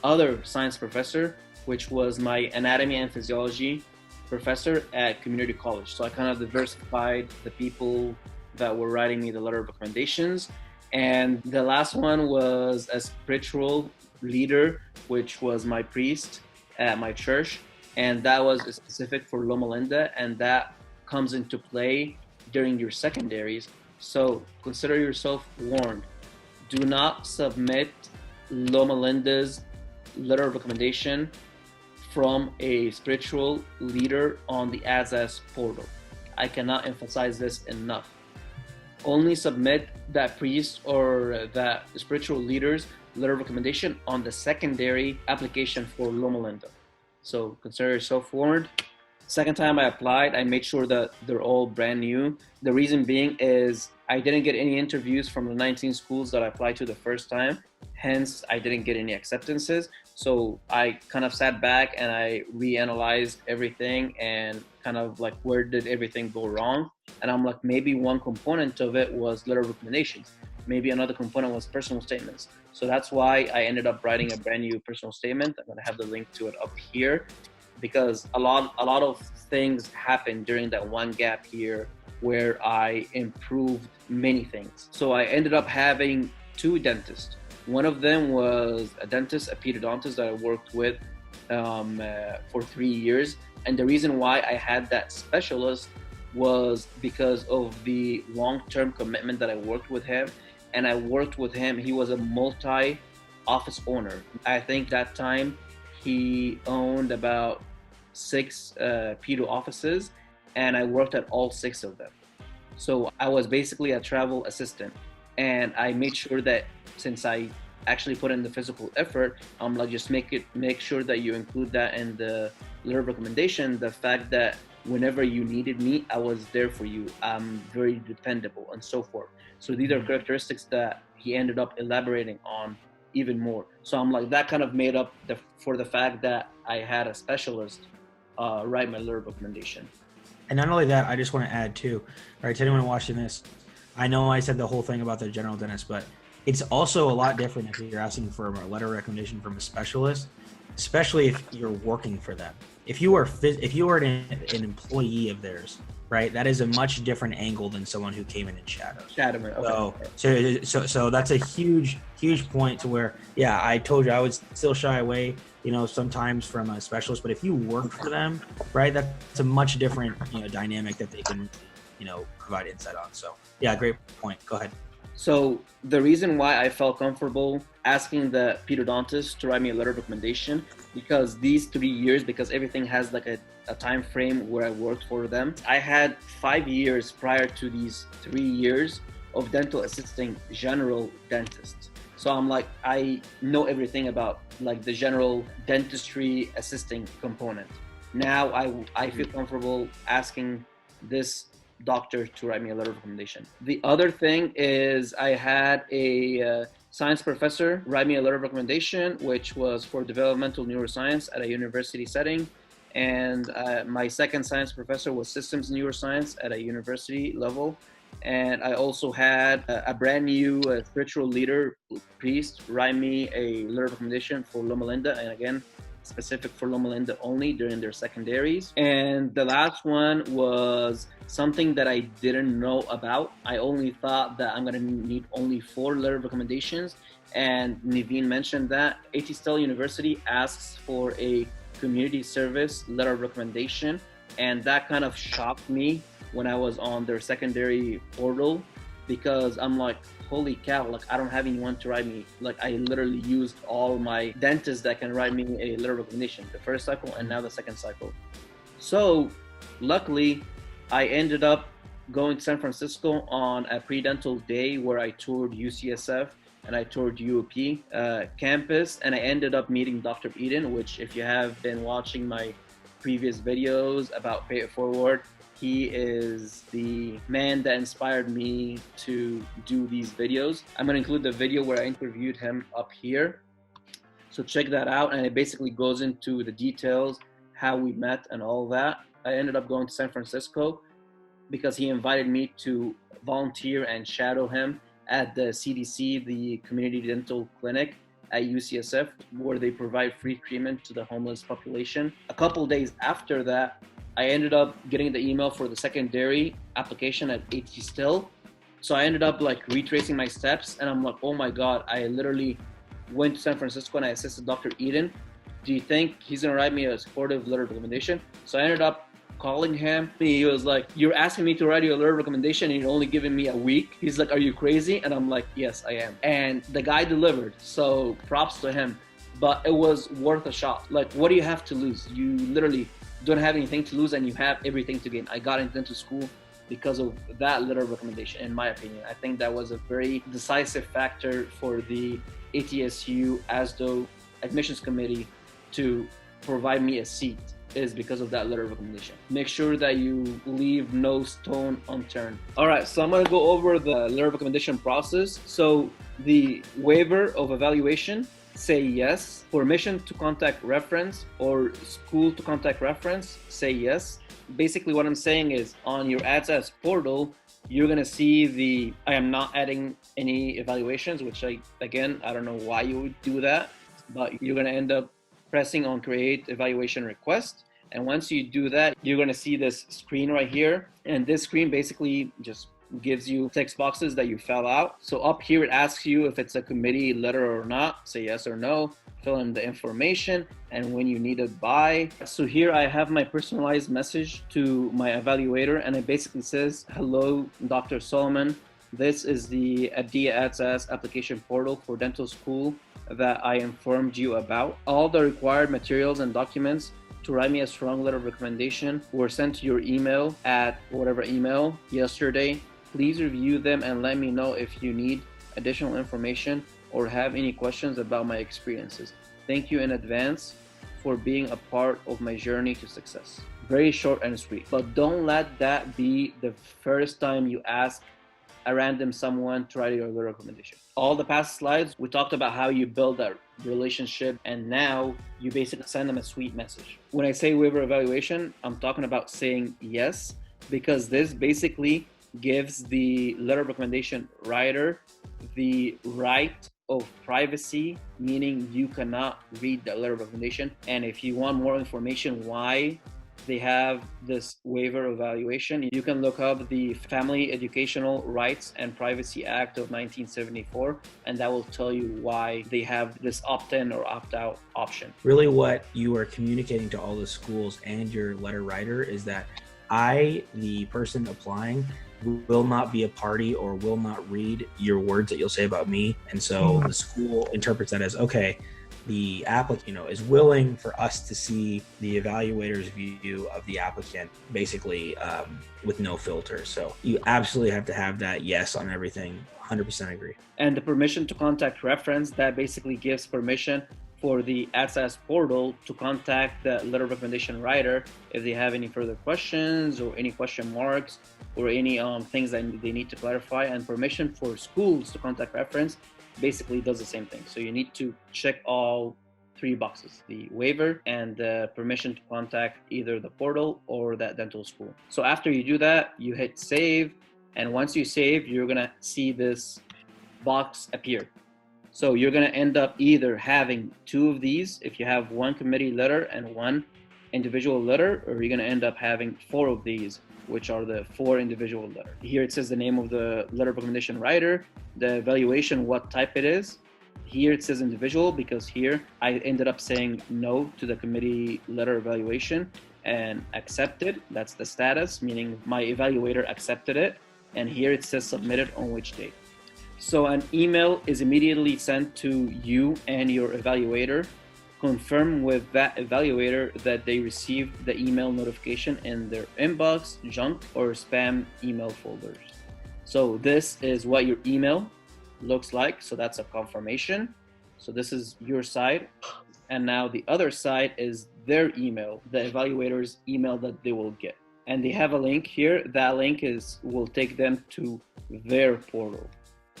other science professor, which was my anatomy and physiology professor at community college. So I kind of diversified the people that were writing me the letter of recommendations. And the last one was a spiritual leader, which was my priest at my church. And that was specific for Loma Linda, and that comes into play during your secondaries. So consider yourself warned. Do not submit Loma Linda's letter of recommendation from a spiritual leader on the ASAS portal. I cannot emphasize this enough. Only submit that priest or that spiritual leader's letter of recommendation on the secondary application for Loma Linda. So consider yourself warned. Second time I applied, I made sure that they're all brand new. The reason being is I didn't get any interviews from the 19 schools that I applied to the first time. Hence, I didn't get any acceptances. So I kind of sat back and I reanalyzed everything and kind of like, where did everything go wrong? And I'm like, maybe one component of it was letter of recommendations. Maybe another component was personal statements. So that's why I ended up writing a brand new personal statement. I'm gonna have the link to it up here, because a lot of things happened during that one gap here where I improved many things. So I ended up having 2 dentists. One of them was a dentist, a pediodontist that I worked with for 3 years. And the reason why I had that specialist was because of the long-term commitment that I worked with him. And I worked with him, he was a multi-office owner. I think that time he owned about 6 pedo offices, and I worked at all 6 of them. So I was basically a travel assistant, and I made sure that since I actually put in the physical effort, I'm like, just make sure that you include that in the letter of recommendation, the fact that whenever you needed me, I was there for you. I'm very dependable and so forth. So these are characteristics that he ended up elaborating on even more. So I'm like, that kind of made up for the fact that I had a specialist write my letter of recommendation. And not only that, I just want to add too, right, to anyone watching this, I know I said the whole thing about the general dentist, but it's also a lot different if you're asking for a letter of recommendation from a specialist, especially if you're working for them. If you are an employee of theirs, right, that is a much different angle than someone who came in and shadowed. Okay. So that's a huge point to where, yeah, I told you I would still shy away, sometimes from a specialist, but if you work for them, right, that's a much different, dynamic that they can, provide insight on. So yeah, great point. Go ahead. So the reason why I felt comfortable asking the pedodontist to write me a letter of recommendation, because these 3 years, because everything has like a time frame where I worked for them. I had 5 years prior to these 3 years of dental assisting general dentists. So I'm like, I know everything about like the general dentistry assisting component. Now I feel comfortable asking this doctor to write me a letter of recommendation. The other thing is I had a science professor write me a letter of recommendation, which was for developmental neuroscience at a university setting. And my second science professor was systems neuroscience at a university level. And I also had a brand new spiritual leader, priest, write me a letter of recommendation for Loma Linda. And again, specific for Loma Linda only during their secondaries. And the last one was something that I didn't know about. I only thought that I'm gonna need only 4 letter of recommendations. And Naveen mentioned that AT Stella University asks for a community service letter of recommendation. And that kind of shocked me when I was on their secondary portal, because I'm like, holy cow, like I don't have anyone to write me. Like I literally used all my dentists that can write me a letter of recommendation, the first cycle and now the second cycle. So luckily I ended up going to San Francisco on a pre-dental day where I toured UCSF and I toured UOP campus, and I ended up meeting Dr. Eden, which if you have been watching my previous videos about Pay It Forward, he is the man that inspired me to do these videos. I'm gonna include the video where I interviewed him up here. So check that out, and it basically goes into the details, how we met and all that. I ended up going to San Francisco because he invited me to volunteer and shadow him at the CDC, the Community Dental Clinic at UCSF, where they provide free treatment to the homeless population. A couple days after that, I ended up getting the email for the secondary application at AT Still. So I ended up like retracing my steps, and I'm like, oh my God, I literally went to San Francisco and I assisted Dr. Eden. Do you think he's gonna write me a supportive letter of recommendation? So I ended up calling him. He was like, you're asking me to write you a letter of recommendation and you're only giving me a week? He's like, are you crazy? And I'm like, yes, I am. And the guy delivered, so props to him. But it was worth a shot. Like, what do you have to lose? You literally don't have anything to lose and you have everything to gain. I got into dental school because of that letter of recommendation, in my opinion. I think that was a very decisive factor for the ATSU ASDO admissions committee to provide me a seat, is because of that letter of recommendation. Make sure that you leave no stone unturned. All right, so I'm gonna go over the letter of recommendation process. So the waiver of evaluation, say yes. Permission to contact reference or school to contact reference, say yes. Basically what I'm saying is on your ADSAS portal, you're gonna see I am not adding any evaluations, which I don't know why you would do that, but you're gonna end up pressing on create evaluation request. And once you do that, you're gonna see this screen right here. And this screen basically just gives you text boxes that you fill out. So up here, it asks you if it's a committee letter or not, say yes or no, fill in the information and when you need it by. So here I have my personalized message to my evaluator, and it basically says, hello, Dr. Solomon. This is the ADIA ADSAS application portal for dental school that I informed you about. All the required materials and documents to write me a strong letter of recommendation were sent to your email at whatever email yesterday. Please review them and let me know if you need additional information or have any questions about my experiences. Thank you in advance for being a part of my journey to success. Very short and sweet, but don't let that be the first time you ask a random someone to write your letter of recommendation. All the past slides, we talked about how you build that relationship, and now you basically send them a sweet message. When I say waiver evaluation, I'm talking about saying yes, because this basically gives the letter of recommendation writer the right of privacy, meaning you cannot read the letter of recommendation. And if you want more information why they have this waiver evaluation, you can look up the Family Educational Rights and Privacy Act of 1974, and that will tell you why they have this opt-in or opt-out option. Really what you are communicating to all the schools and your letter writer is that I, the person applying, will not be a party or will not read your words that you'll say about me. And so the school interprets that as, okay, the applicant, is willing for us to see the evaluator's view of the applicant, basically with no filter. So you absolutely have to have that yes on everything, 100% agree. And the permission to contact reference, that basically gives permission for the AdSAS portal to contact the letter of recommendation writer if they have any further questions or any question marks or any things that they need to clarify. And permission for schools to contact reference basically does the same thing. So you need to check all three boxes: the waiver and the permission to contact either the portal or that dental school. So after you do that, you hit save. And once you save, you're gonna see this box appear. So you're gonna end up either having two of these if you have one committee letter and one individual letter, or you're gonna end up having four of these, which are the four individual letters. Here it says the name of the letter of recommendation writer, the evaluation, what type it is. Here it says individual because here I ended up saying no to the committee letter evaluation and accepted. That's the status, meaning my evaluator accepted it. And here it says submitted on which date. So an email is immediately sent to you and your evaluator. Confirm with that evaluator that they received the email notification in their inbox, junk, or spam email folders. So this is what your email looks like. So that's a confirmation. So this is your side. And now the other side is their email, the evaluator's email that they will get. And they have a link here. That link will take them to their portal.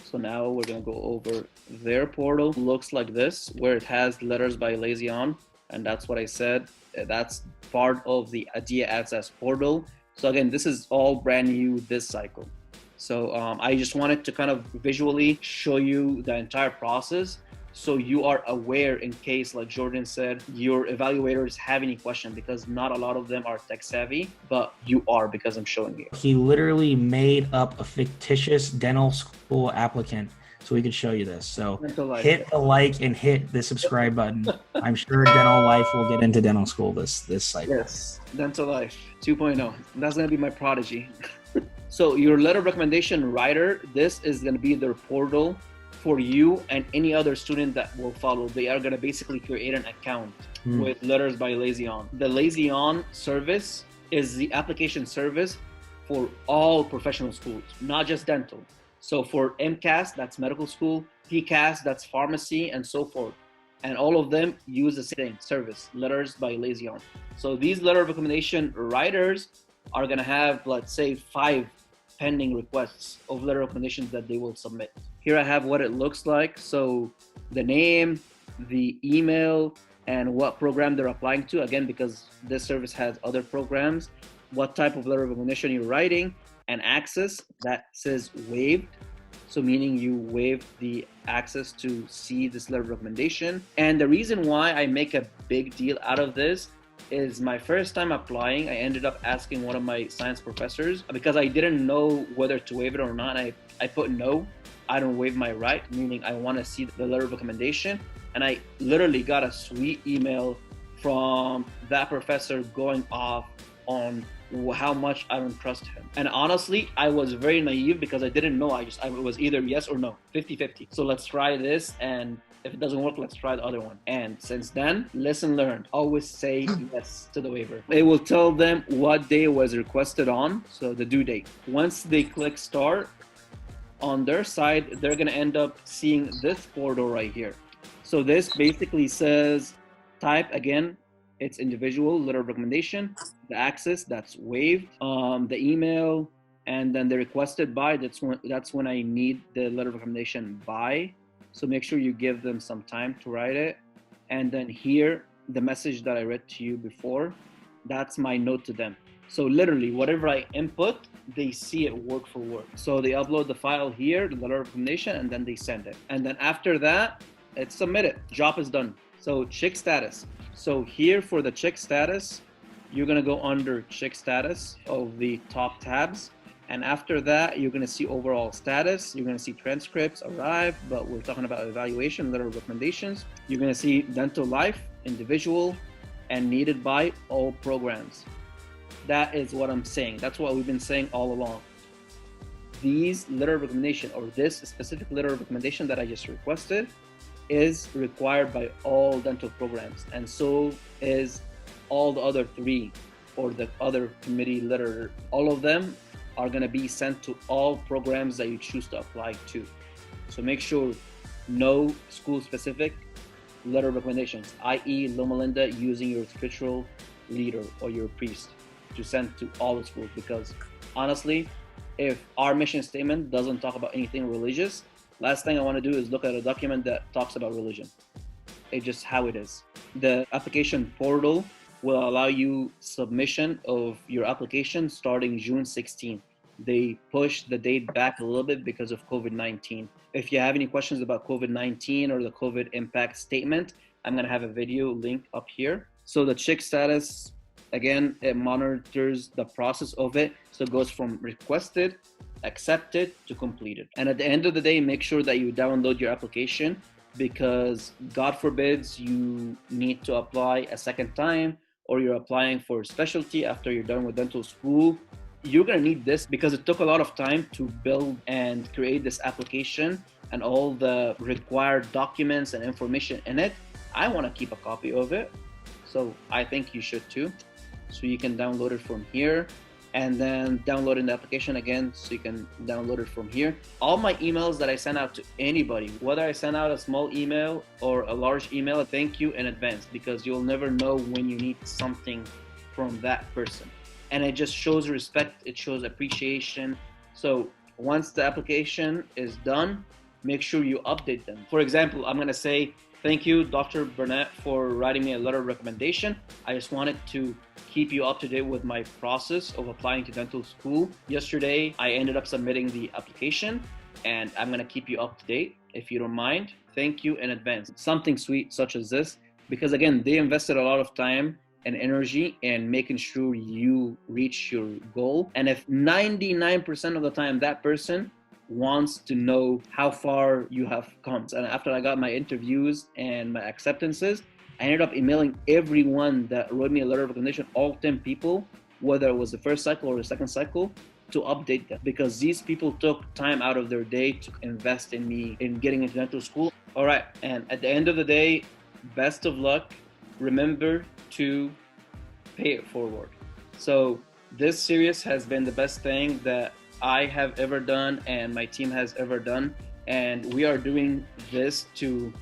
So now we're gonna go over their portal. Looks like this, where it has letters by Lazy-On. And that's what I said. That's part of the Adia AdSAS portal. So again, this is all brand new this cycle. So I just wanted to kind of visually show you the entire process so you are aware in case, like Jordan said, your evaluators have any question, because not a lot of them are tech savvy, but you are, because I'm showing you. He literally made up a fictitious dental school applicant so we could show you this. So hit the like and hit the subscribe button. I'm sure Dental Life will get into dental school this cycle. Yes, Dental Life 2.0. That's gonna be my prodigy. So your letter of recommendation writer, this is gonna be their portal for you and any other student that will follow. They are gonna basically create an account with Letters by Lazy-On. The Lazy-On service is the application service for all professional schools, not just dental. So for MCAS, that's medical school, PCAS, that's pharmacy, and so forth. And all of them use the same service, Letters by Lazy-On. So these letter of recommendation writers are gonna have, let's say, 5 pending requests of letter recommendations that they will submit. Here I have what it looks like. So the name, the email, and what program they're applying to. Again, because this service has other programs, what type of letter of recommendation you're writing, and access that says waived. So meaning you waived the access to see this letter of recommendation. And the reason why I make a big deal out of this is my first time applying, I ended up asking one of my science professors, because I didn't know whether to waive it or not. I put no, I don't waive my right, meaning I want to see the letter of recommendation. And I literally got a sweet email from that professor going off on how much I don't trust him. And honestly, I was very naive because I didn't know. It was either yes or no, 50-50. So let's try this, and if it doesn't work, let's try the other one. And since then, lesson learned, always say yes to the waiver. It will tell them what day was requested on, so the due date. Once they click start, on their side, they're gonna end up seeing this portal right here. So this basically says type, again, it's individual letter of recommendation, the access, that's waived, the email, and then the requested by, that's when I need the letter of recommendation by. So make sure you give them some time to write it. And then here, the message that I read to you before, that's my note to them. So literally, whatever I input, they see it word for word. So they upload the file here, the letter of recommendation, and then they send it. And then after that, it's submitted. Job is done. So check status. So here for the check status, you're gonna go under check status of the top tabs. And after that, you're gonna see overall status. You're gonna see transcripts arrived, but we're talking about evaluation, letter of recommendations. You're gonna see Dental Life, individual, and needed by all programs. That is what I'm saying. That's what we've been saying all along. These letter of recommendation, or this specific letter of recommendation that I just requested, is required by all dental programs. And so is all the other 3, or the other committee letter. All of them are going to be sent to all programs that you choose to apply to. So make sure no school specific letter of recommendations, i.e. Loma Linda using your spiritual leader or your priest to send to all the schools, because honestly, if our mission statement doesn't talk about anything religious, last thing I want to do is look at a document that talks about religion. It's just how it is. The application portal will allow you submission of your application starting June 16th. They pushed the date back a little bit because of COVID-19. If you have any questions about COVID-19 or the COVID impact statement, I'm gonna have a video link up here. So the check status, again, it monitors the process of it. So it goes from requested, accepted to completed. And at the end of the day, make sure that you download your application, because God forbids you need to apply a second time, or you're applying for specialty after you're done with dental school. You're gonna need this because it took a lot of time to build and create this application and all the required documents and information in it. I wanna keep a copy of it, so I think you should too. So you can download it from here, and then downloading the application again, so you can download it from here. All my emails that I send out to anybody, whether I send out a small email or a large email, thank you in advance, because you'll never know when you need something from that person. And it just shows respect, it shows appreciation. So once the application is done, make sure you update them. For example, I'm gonna say, thank you, Dr. Burnett, for writing me a letter of recommendation. I just wanted to keep you up to date with my process of applying to dental school. Yesterday, I ended up submitting the application, and I'm gonna keep you up to date. If you don't mind, thank you in advance. Something sweet such as this, because again, they invested a lot of time and energy in making sure you reach your goal. And if 99% of the time that person wants to know how far you have come. And after I got my interviews and my acceptances, I ended up emailing everyone that wrote me a letter of recommendation, all 10 people, whether it was the first cycle or the second cycle, to update them, because these people took time out of their day to invest in me in getting into dental school. All right, and at the end of the day, best of luck. Remember to pay it forward. So this series has been the best thing that I have ever done and my team has ever done, and we are doing this to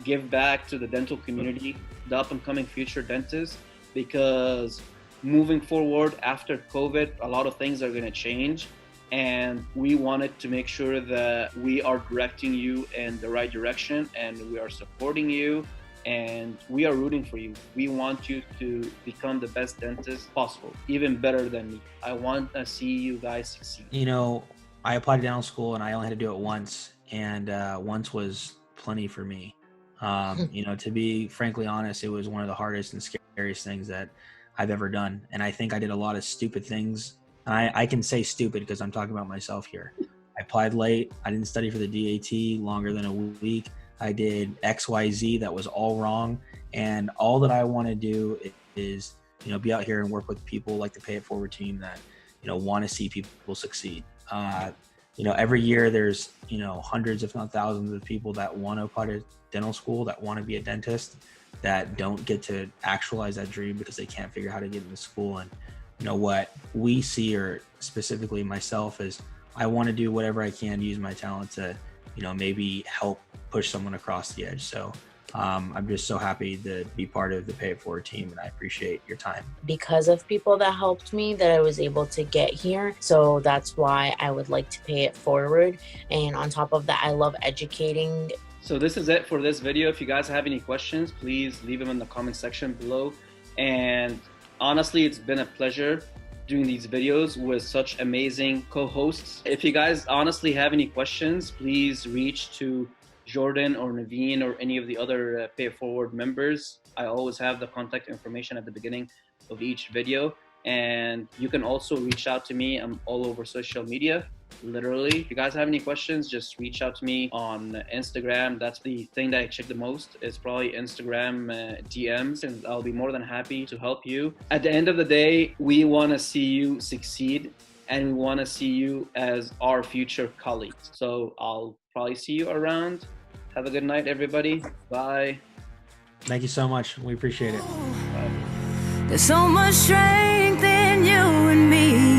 give back to the dental community, the up and coming future dentists, because moving forward after COVID, a lot of things are going to change, and we wanted to make sure that we are directing you in the right direction, and we are supporting you, and we are rooting for you. We want you to become the best dentist possible, even better than me. I want to see you guys succeed. You know, I applied to dental school and I only had to do it once, and once was plenty for me. You know, to be frankly honest, it was one of the hardest and scariest things that I've ever done. And I think I did a lot of stupid things. I can say stupid because I'm talking about myself here. I applied late. I didn't study for the DAT longer than a week. I did XYZ that was all wrong. And all that I want to do is, you know, be out here and work with people like the Pay It Forward team that, you know, want to see people succeed. You know, every year there's, you know, hundreds, if not thousands of people that want to apply to dental school, that want to be a dentist, that don't get to actualize that dream because they can't figure out how to get into school. And, you know, what we see, or specifically myself, is I want to do whatever I can to use my talent to, you know, maybe help push someone across the edge. So I'm just so happy to be part of the Pay It Forward team, and I appreciate your time. Because of people that helped me, that I was able to get here. So that's why I would like to pay it forward. And on top of that, I love educating. So this is it for this video. If you guys have any questions, please leave them in the comment section below. And honestly, it's been a pleasure doing these videos with such amazing co-hosts. If you guys honestly have any questions, please reach to Jordan or Naveen or any of the other Pay It Forward members. I always have the contact information at the beginning of each video. And you can also reach out to me. I'm all over social media, literally. If you guys have any questions, just reach out to me on Instagram. That's the thing that I check the most. It's probably Instagram DMs, and I'll be more than happy to help you. At the end of the day, we want to see you succeed, and we want to see you as our future colleagues. So I'll probably see you around. Have a good night, everybody. Bye. Thank you so much. We appreciate it. Bye. There's so much strength in you and me.